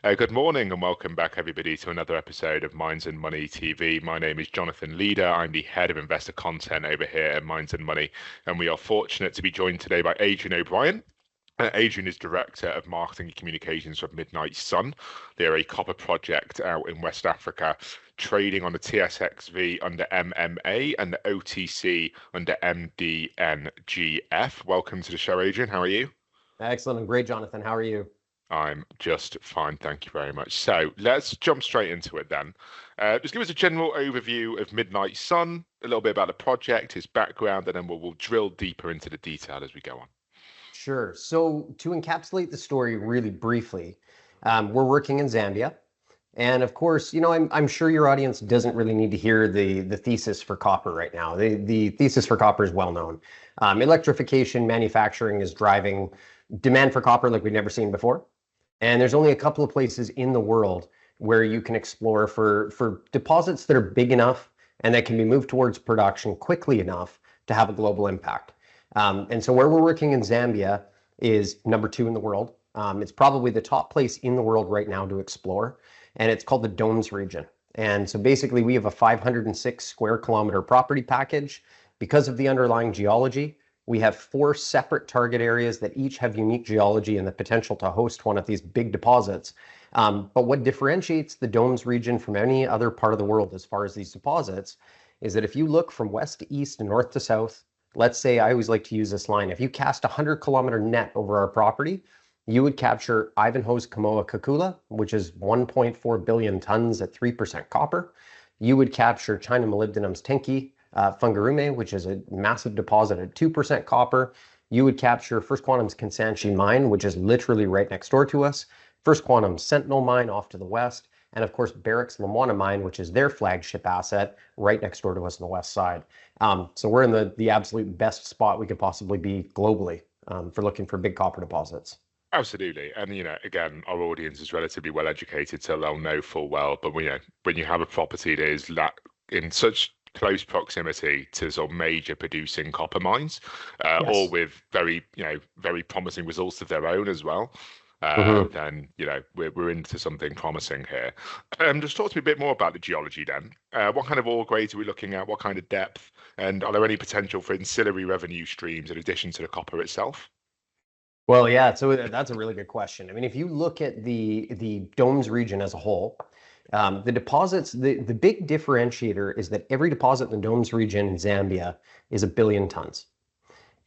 Good morning and welcome back, everybody, to another episode of Minds and Money TV. My name is Jonathan Leader. I'm the head of investor content over here at Minds and Money, and we are fortunate to be joined today by Adrien O'Brien. Adrien is Director of Marketing and Communications for Midnight Sun. They are a copper project out in West Africa, trading on the TSXV under MMA and the OTC under MDNGF. Welcome to the show, Adrien. How are you? Excellent and great, Jonathan. How are you? I'm just fine, thank you very much. So let's jump straight into it then. Just give us a general overview of Midnight Sun, a little bit about the project, his background, and then we'll drill deeper into the detail as we go on. Sure. So to encapsulate the story really briefly, we're working in Zambia. And of course, I'm sure your audience doesn't really need to hear the thesis for copper right now. The thesis for copper is well known. Electrification, manufacturing is driving demand for copper like we've never seen before. And there's only a couple of places in the world where you can explore for deposits that are big enough and that can be moved towards production quickly enough to have a global impact. And so where we're working in Zambia is number 2 in the world. It's probably the top place in the world right now to explore, and it's called the Domes region. And so basically we have a 506 square kilometer property package. Because of the underlying geology, we have 4 separate target areas that each have unique geology and the potential to host one of these big deposits. But what differentiates the Domes region from any other part of the world as far as these deposits is that if you look from west to east and north to south, let's say, I always like to use this line, if you cast a 100-kilometer net over our property, you would capture Ivanhoe's Kamoa-Kakula, which is 1.4 billion tons at 3% copper. You would capture China Molybdenum's Tenke Fungurume, which is a massive deposit at 2% copper. You would capture First Quantum's Kansanshi mine, which is literally right next door to us, First Quantum's Sentinel mine off to the west, and of course Barrick's Lumwana mine, which is their flagship asset right next door to us on the west side. So we're in the absolute best spot we could possibly be globally for looking for big copper deposits. Absolutely. And, again, our audience is relatively well educated, so they'll know full well. But, when you have a property that is in such close proximity to sort of major producing copper mines, Yes. all with very promising results of their own as well, then, we're into something promising here. Just talk to me a bit more about the geology then. What kind of ore grades are we looking at? What kind of depth? And are there any potential for ancillary revenue streams in addition to the copper itself? Well, yeah, so that's a really good question. I mean, if you look at the Domes region as a whole, the deposits, the big differentiator is that every deposit in the Domes region in Zambia is 1 billion tons.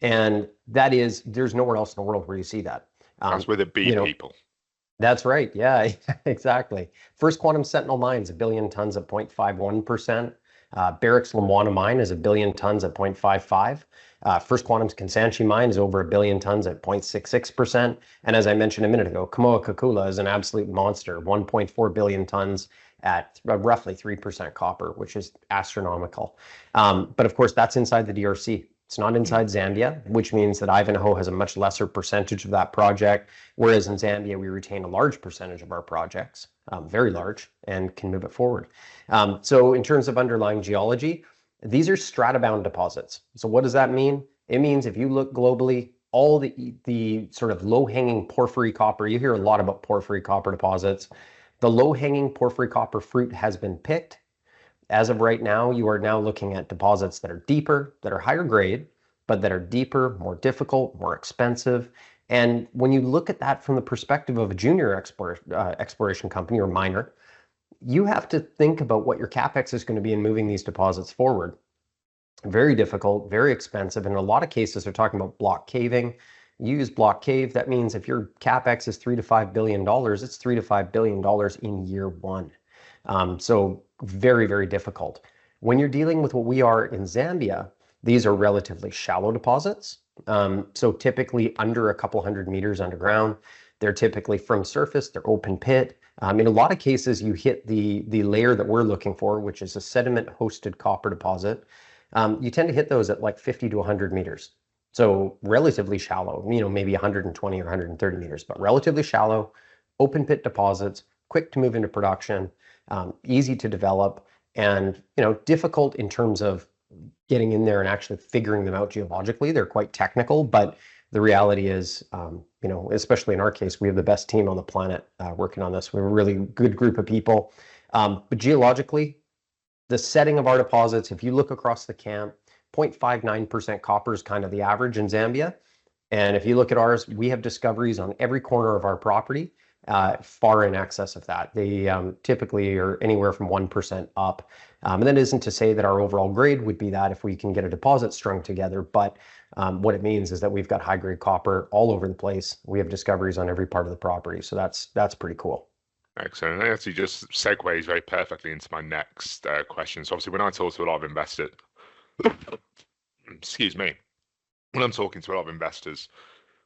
And there's nowhere else in the world where you see that. That's where the B people. That's right. Yeah, exactly. First Quantum Sentinel mine is 1 billion tons at 0.51%. Barrick's Lumwana mine is 1 billion tons at 0.55. First Quantum's Kansanshi mine is over 1 billion tons at 0.66%. And as I mentioned a minute ago, Kamoa-Kakula is an absolute monster, 1.4 billion tons at roughly 3% copper, which is astronomical. But of course, that's inside the DRC. It's not inside Zambia, which means that Ivanhoe has a much lesser percentage of that project, whereas in Zambia, we retain a large percentage of our projects, very large, and can move it forward. So in terms of underlying geology, these are stratabound deposits. So what does that mean? It means if you look globally, all the sort of low-hanging porphyry copper, you hear a lot about porphyry copper deposits. The low-hanging porphyry copper fruit has been picked. As of right now, you are now looking at deposits that are deeper, that are higher grade, but that are deeper, more difficult, more expensive. And when you look at that from the perspective of a junior exploration company or miner, you have to think about what your capex is going to be in moving these deposits forward. Very difficult, very expensive. In a lot of cases, they're talking about block caving. You use block cave, that means if your capex is $3 to $5 billion, it's $3 to $5 billion in year one. So very, very difficult. When you're dealing with what we are in Zambia, these are relatively shallow deposits. So typically under a couple hundred meters underground. They're typically from surface, they're open pit. In a lot of cases, you hit the layer that we're looking for, which is a sediment-hosted copper deposit. You tend to hit those at like 50 to 100 meters. So relatively shallow, maybe 120 or 130 meters, but relatively shallow, open pit deposits, quick to move into production, easy to develop, and difficult in terms of getting in there and actually figuring them out geologically. They're quite technical, but the reality is, especially in our case, we have the best team on the planet working on this. We have a really good group of people. But geologically, the setting of our deposits, if you look across the camp, 0.59% copper is kind of the average in Zambia. And if you look at ours, we have discoveries on every corner of our property, far in excess of that. They typically are anywhere from 1% up. And that isn't to say that our overall grade would be that if we can get a deposit strung together, but what it means is that we've got high grade copper all over the place. We have discoveries on every part of the property. So that's pretty cool. Excellent. That actually just segues very perfectly into my next question. So obviously, when I talk to a lot of investors, excuse me, when I'm talking to a lot of investors,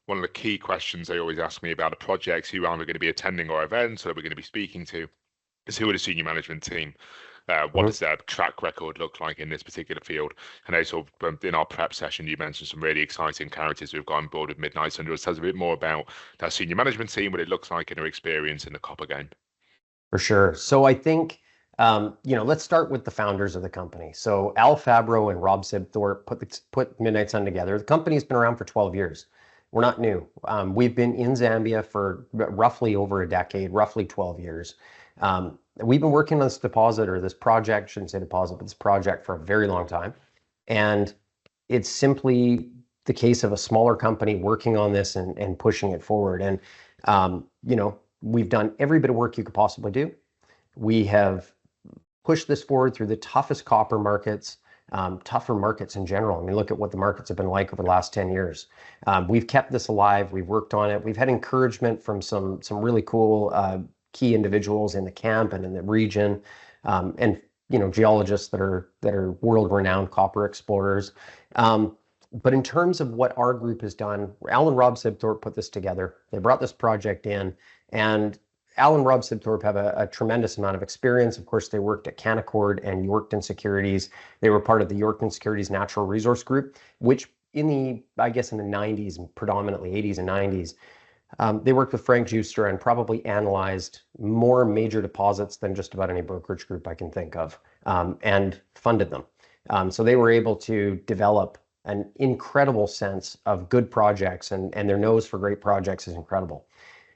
one of the key questions they always ask me about the projects, who are we going to be attending our events, or we're going to be speaking to, is who are the senior management team? What does their track record look like in this particular field? And I sort of, in our prep session, you mentioned some really exciting characters who've got on board with Midnight Sunrise. Tell us a bit more about that senior management team, what it looks like, and their experience in the copper game. For sure. So I think, let's start with the founders of the company. So Al Fabro and Rob Sibthorpe put Midnight Sun together. The company's been around for 12 years. We're not new. We've been in Zambia for roughly over a decade, roughly 12 years. We've been working on this deposit, or this project, shouldn't say deposit, but this project, for a very long time. And it's simply the case of a smaller company working on this and pushing it forward. And, we've done every bit of work you could possibly do. We have pushed this forward through the toughest copper markets, tougher markets in general. I mean, look at what the markets have been like over the last 10 years. We've kept this alive. We've worked on it. We've had encouragement from some really cool key individuals in the camp and in the region, and geologists that are world-renowned copper explorers. But in terms of what our group has done, Al and Rob Sibthorpe put this together. They brought this project in, and Al and Rob Sibthorpe have a tremendous amount of experience. Of course, they worked at Canaccord and Yorkton Securities. They were part of the Yorkton Securities Natural Resource Group, which in the 90s, and predominantly 80s and 90s, they worked with Frank Juster and probably analyzed more major deposits than just about any brokerage group I can think of, and funded them. So they were able to develop an incredible sense of good projects, and their nose for great projects is incredible.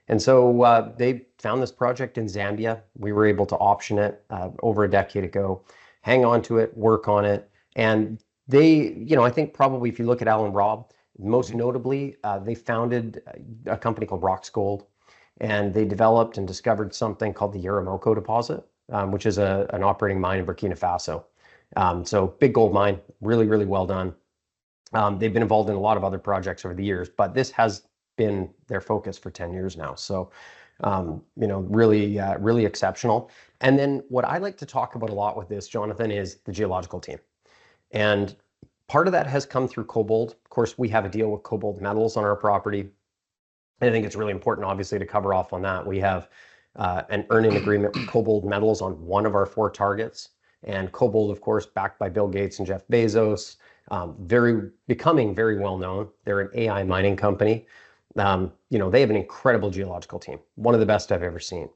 And so they found this project in Zambia. We were able to option it over a decade ago, hang on to it, work on it. And they, I think probably if you look at Al and Rob, most notably, they founded a company called Rocks Gold, and they developed and discovered something called the Yaramoko deposit, which is an operating mine in Burkina Faso. So big gold mine, really, really well done. They've been involved in a lot of other projects over the years, but this has been their focus for 10 years now. So, really exceptional. And then what I like to talk about a lot with this, Jonathan, is the geological team. And part of that has come through Cobalt. Of course, we have a deal with Cobalt Metals on our property. And I think it's really important, obviously, to cover off on that. We have an earn-in agreement with Cobalt Metals on one of our 4 targets. And Cobalt, of course, backed by Bill Gates and Jeff Bezos, becoming very well known. They're an AI mining company. They have an incredible geological team, one of the best I've ever seen.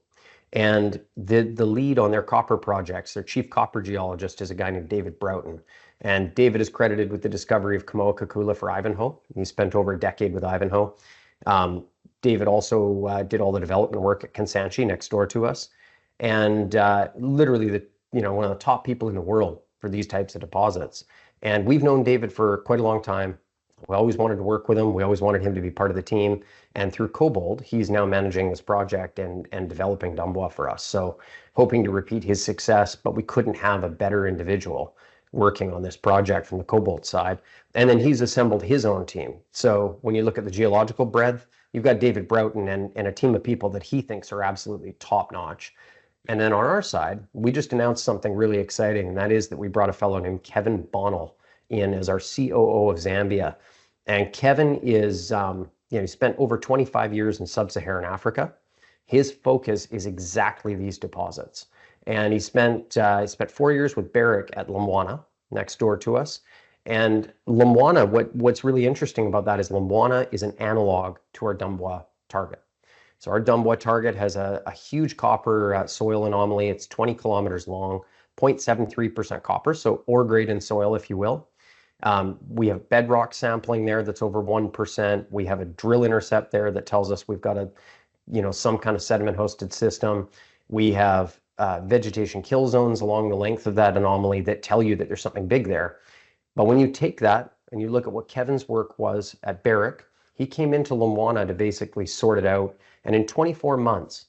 And the lead on their copper projects, their chief copper geologist, is a guy named David Broughton. And David is credited with the discovery of Kamoa-Kakula for Ivanhoe. He spent over a decade with Ivanhoe. David also did all the development work at Kansanshi next door to us. And literally one of the top people in the world for these types of deposits. And we've known David for quite a long time. We always wanted to work with him. We always wanted him to be part of the team. And through Cobalt, he's now managing this project and developing Dumbwa for us. So hoping to repeat his success, but we couldn't have a better individual working on this project from the Cobalt side. And then he's assembled his own team. So when you look at the geological breadth, you've got David Broughton and a team of people that he thinks are absolutely top notch. And then on our side, we just announced something really exciting, and that is that we brought a fellow named Kevin Bonnell in as our COO of Zambia. And Kevin is, he spent over 25 years in sub-Saharan Africa. His focus is exactly these deposits. And he spent 4 years with Barrick at Lumwana, next door to us. And Lumwana, what's really interesting about that is Lumwana is an analog to our Dumbwa target. So our Dumbwa target has a huge copper soil anomaly. It's 20 kilometers long, 0.73% copper, so ore grade in soil, if you will. We have bedrock sampling there that's over 1%. We have a drill intercept there that tells us we've got some kind of sediment hosted system. We have vegetation kill zones along the length of that anomaly that tell you that there's something big there. But when you take that and you look at what Kevin's work was at Barrick, he came into Lumwana to basically sort it out. And in 24 months,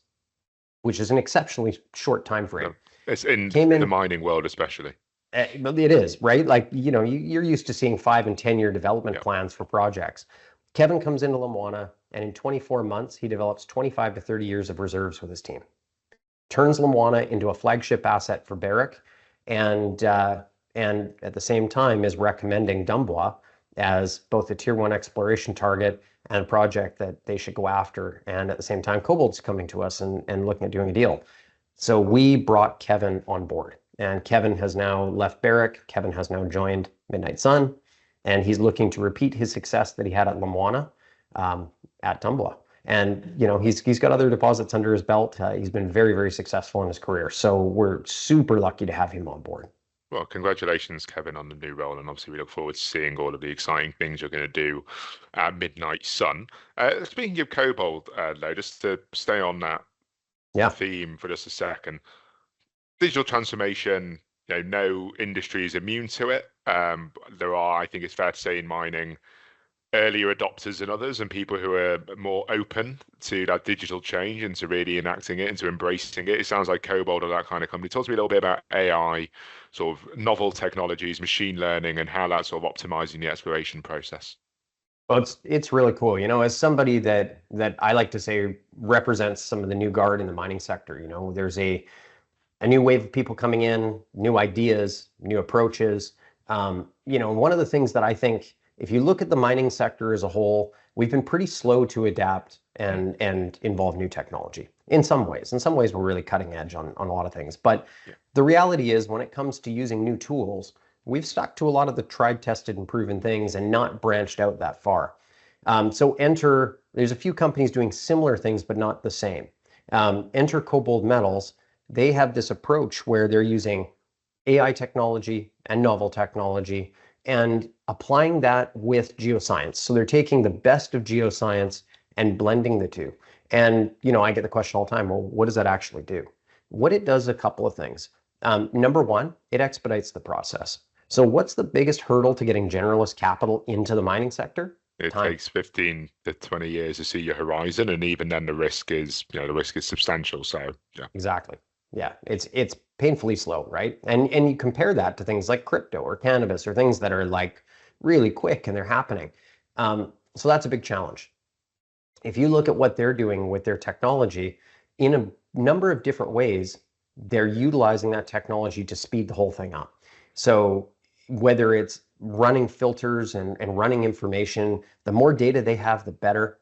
which is an exceptionally short time frame, it's in the mining world especially. It is, right? Like, you're used to seeing 5 and 10-year development plans for projects. Kevin comes into Lumwana, and in 24 months, he develops 25 to 30 years of reserves with his team. Turns Lumwana into a flagship asset for Barrick, and at the same time is recommending Dumbwa as both a tier 1 exploration target and a project that they should go after. And at the same time, Kobold's coming to us and looking at doing a deal. So we brought Kevin on board. And Kevin has now left Barrick. Kevin has now joined Midnight Sun, and he's looking to repeat his success that he had at Lumwana at Dumbwa. And he's got other deposits under his belt. He's been very, very successful in his career. So we're super lucky to have him on board. Well, congratulations, Kevin, on the new role, and obviously we look forward to seeing all of the exciting things you're going to do at Midnight Sun. Speaking of Kobold, though, just to stay on that theme for just a second. Digital transformation, no industry is immune to it. There are, I think it's fair to say, in mining, earlier adopters than others, and people who are more open to that digital change and to really enacting it and to embracing it. It sounds like Kobold are that kind of company. Talk to me a little bit about AI, sort of novel technologies, machine learning, and how that's sort of optimizing the exploration process. Well, it's really cool. As somebody that I like to say represents some of the new guard in the mining sector, there's a new wave of people coming in, new ideas, new approaches. One of the things that I think, if you look at the mining sector as a whole, we've been pretty slow to adapt and involve new technology in some ways. In some ways, we're really cutting edge on a lot of things. But the reality is, when it comes to using new tools, we've stuck to a lot of the tried, tested, and proven things and not branched out that far. There's a few companies doing similar things, but not the same. Enter Kobold Metals. They have this approach where they're using AI technology and novel technology and applying that with geoscience. So they're taking the best of geoscience and blending the two. And, I get the question all the time, well, what does that actually do? What it does, a couple of things. Number one, it expedites the process. So what's the biggest hurdle to getting generalist capital into the mining sector? It takes 15 to 20 years to see your horizon, and even then the risk is substantial. So yeah. Exactly. Yeah, it's painfully slow, right? And you compare that to things like crypto or cannabis or things that are like really quick and they're happening. So that's a big challenge. If you look at what they're doing with their technology, in a number of different ways, they're utilizing that technology to speed the whole thing up. So whether it's running filters and running information, the more data they have, the better.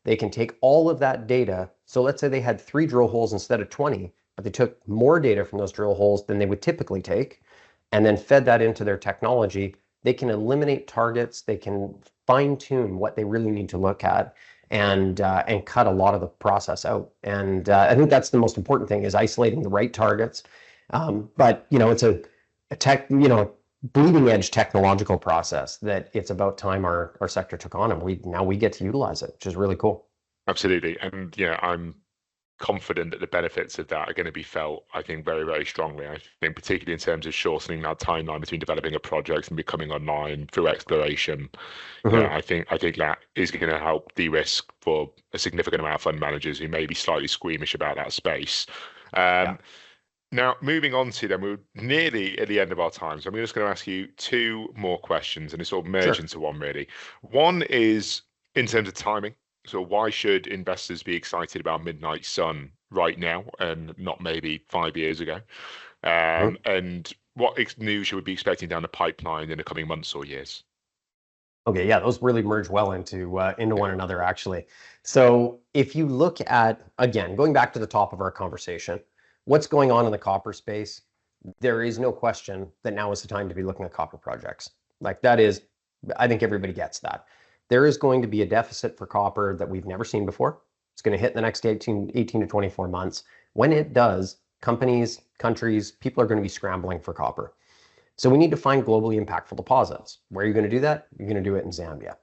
They can take all of that data. So let's say they had 3 drill holes instead of 20, but they took more data from those drill holes than they would typically take, and then fed that into their technology. They can eliminate targets. They can fine tune what they really need to look at, and cut a lot of the process out. And I think that's the most important thing, is isolating the right targets. But it's a bleeding edge technological process that it's about time our sector took on, and we get to utilize it, which is really cool. Absolutely. And I'm confident that the benefits of that are going to be felt, I think, very, very strongly. I think particularly in terms of shortening that timeline between developing a project and becoming online through exploration. I think that is going to help de-risk for a significant amount of fund managers who may be slightly squeamish about that space. Now, moving on to them, we're nearly at the end of our time. So I'm just going to ask you 2 more questions, and it's all merged into one, really. One is in terms of timing. So why should investors be excited about Midnight Sun right now and not maybe 5 years ago? And what news should we be expecting down the pipeline in the coming months or years? Okay, yeah, those really merge well into one another, actually. So if you look at, again, going back to the top of our conversation, what's going on in the copper space, there is no question that now is the time to be looking at copper projects. Like, that is, I think everybody gets that. There is going to be a deficit for copper that we've never seen before. It's going to hit in the next 18 to 24 months. When it does, companies, countries, people are going to be scrambling for copper. So we need to find globally impactful deposits. Where are you going to do that? You're going to do it in Zambia.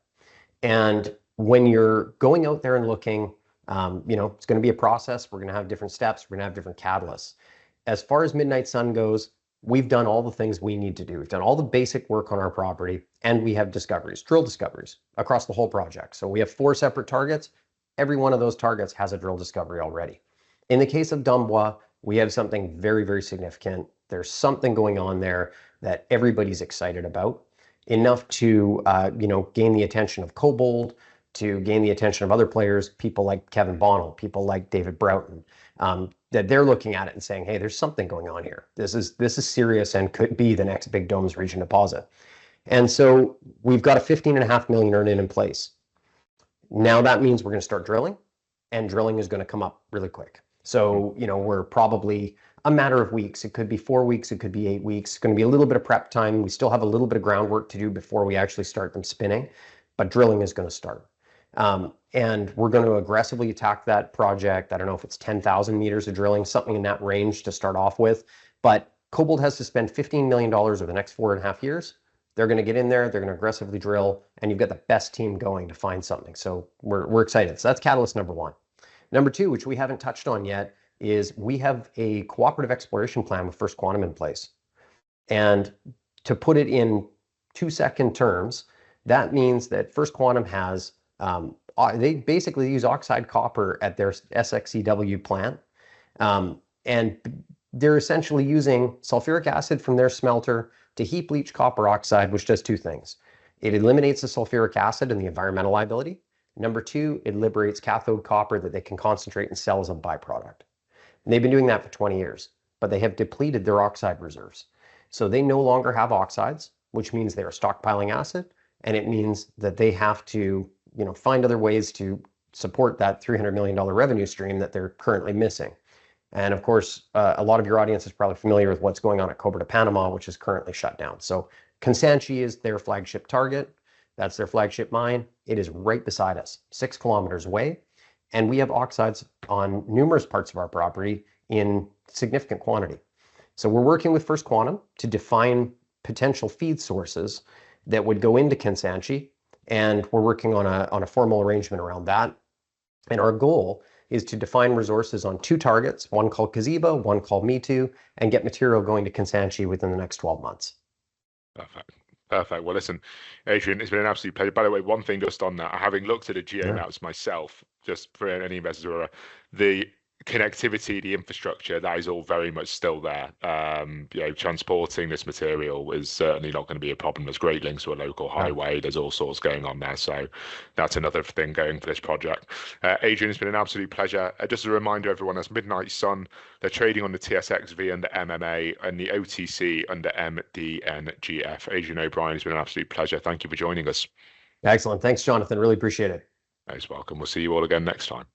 And when you're going out there and looking, it's going to be a process. We're going to have different steps. We're going to have different catalysts. As far as Midnight Sun goes, we've done all the things we need to do. We've done all the basic work on our property, and we have discoveries, drill discoveries across the whole project. So we have 4 separate targets. Every one of those targets has a drill discovery already. In the case of Dumbwa, we have something very, very significant. There's something going on there that everybody's excited about, enough to gain the attention of Kobold, to gain the attention of other players, people like Kevin Bonnell, people like David Broughton, that they're looking at it and saying, hey, there's something going on here. This is serious and could be the next big Domes region deposit. And so we've got a 15.5 million earn in place. Now that means we're going to start drilling, and drilling is going to come up really quick. So, we're probably a matter of weeks. It could be 4 weeks. It could be 8 weeks. It's going to be a little bit of prep time. We still have a little bit of groundwork to do before we actually start them spinning, but drilling is going to start. And we're going to aggressively attack that project. I don't know if it's 10,000 meters of drilling, something in that range to start off with. But Kobold has to spend $15 million over the next 4.5 years. They're going to get in there. They're going to aggressively drill, and you've got the best team going to find something. So we're excited. So that's catalyst number 1. Number 2, which we haven't touched on yet, is we have a cooperative exploration plan with First Quantum in place. And to put it in 2-second terms, that means that First Quantum has, they basically use oxide copper at their SXEW plant. And they're essentially using sulfuric acid from their smelter to heap leach copper oxide, which does 2 things. It eliminates the sulfuric acid and the environmental liability. Number 2, it liberates cathode copper that they can concentrate and sell as a byproduct. And they've been doing that for 20 years, but they have depleted their oxide reserves. So they no longer have oxides, which means they are stockpiling acid, and it means that they have to, find other ways to support that $300 million revenue stream that they're currently missing. And of course, a lot of your audience is probably familiar with what's going on at Cobre de Panama, which is currently shut down. So Kansanshi is their flagship target. That's their flagship mine. It is right beside us, 6 kilometers away. And we have oxides on numerous parts of our property in significant quantity. So we're working with First Quantum to define potential feed sources that would go into Kansanshi. And we're working on a formal arrangement around that. And our goal is to define resources on 2 targets, one called Kaziba, one called Me2, and get material going to Kansanshi within the next 12 months. Perfect. Well, listen, Adrien, it's been an absolute pleasure. By the way, one thing just on that, having looked at the geomaps myself, just for any investors who are, the connectivity, the infrastructure, that is all very much still there. Transporting this material is certainly not going to be a problem. There's great links to a local highway. There's all sorts going on there. So that's another thing going for this project. Adrien, it's been an absolute pleasure. Just a reminder, everyone, that's Midnight Sun. They're trading on the TSXV under MMA and the OTC under MDNGF. Adrien O'Brien, it's been an absolute pleasure. Thank you for joining us. Excellent. Thanks, Jonathan. Really appreciate it. Most welcome. We'll see you all again next time.